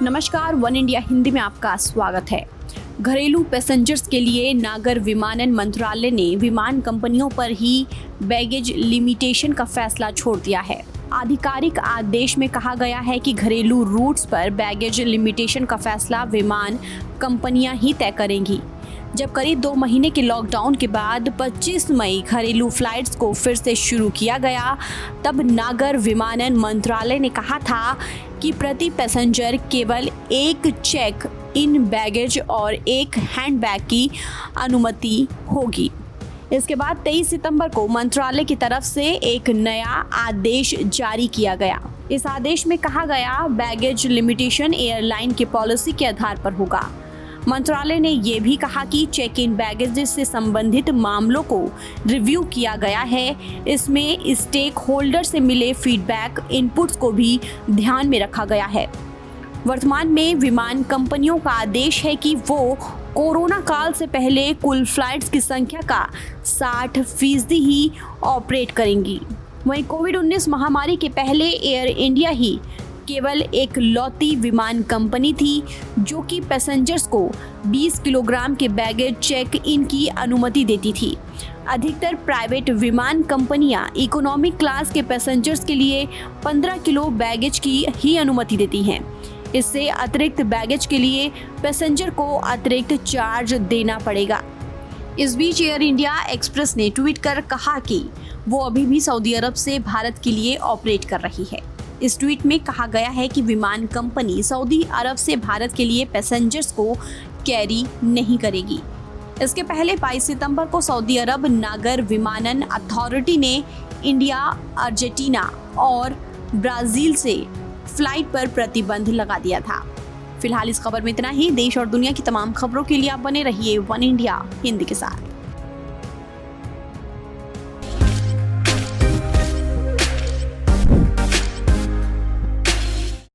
नमस्कार, one India Hindi में आपका स्वागत है। घरेलू पैसेंजर्स के लिए नागर विमानन मंत्रालय ने विमान कंपनियों पर ही बैगेज लिमिटेशन का फैसला छोड़ दिया है। आधिकारिक आदेश में कहा गया है कि घरेलू रूट्स पर बैगेज लिमिटेशन का फैसला विमान कंपनियां ही तय करेंगी। जब करीब 2 महीने के लॉकडाउन के बाद 25 मई घरेलू फ्लाइट्स को फिर से शुरू किया गया, तब नागर विमानन मंत्रालय ने कहा था कि प्रति पैसेंजर केवल एक चेक इन बैगेज और एक हैंडबैग की अनुमति होगी। इसके बाद 23 सितंबर को मंत्रालय की तरफ से एक नया आदेश जारी किया गया। इस आदेश में कहा गया बैगेज लिमिटेशन एयरलाइन की पॉलिसी के आधार पर होगा। मंत्रालय ने यह भी कहा कि चेक इन बैगेज से संबंधित मामलों को रिव्यू किया गया है। इसमें स्टेक होल्डर से मिले फीडबैक इनपुट्स को भी ध्यान में रखा गया है। वर्तमान में विमान कंपनियों का आदेश है कि वो कोरोना काल से पहले कुल फ्लाइट्स की संख्या का 60% ही ऑपरेट करेंगी। वहीं कोविड-19 महामारी के पहले एयर इंडिया ही केवल एक लौती विमान कंपनी थी जो कि पैसेंजर्स को 20 किलोग्राम के बैगेज चेक इन की अनुमति देती थी। अधिकतर प्राइवेट विमान कंपनियां इकोनॉमिक क्लास के पैसेंजर्स के लिए 15 किलो बैगेज की ही अनुमति देती हैं। इससे अतिरिक्त बैगेज के लिए पैसेंजर को अतिरिक्त चार्ज देना पड़ेगा। इस बीच एयर इंडिया एक्सप्रेस ने ट्वीट कर कहा कि वो अभी भी सऊदी अरब से भारत के लिए ऑपरेट कर रही है। इस ट्वीट में कहा गया है कि विमान कंपनी सऊदी अरब से भारत के लिए पैसेंजर्स को कैरी नहीं करेगी। इसके पहले 22 सितंबर को सऊदी अरब नागर विमानन अथॉरिटी ने इंडिया, अर्जेंटीना और ब्राजील से फ्लाइट पर प्रतिबंध लगा दिया था। फिलहाल इस खबर में इतना ही। देश और दुनिया की तमाम खबरों के लिए आप बने रहिए वन इंडिया हिंदी के साथ।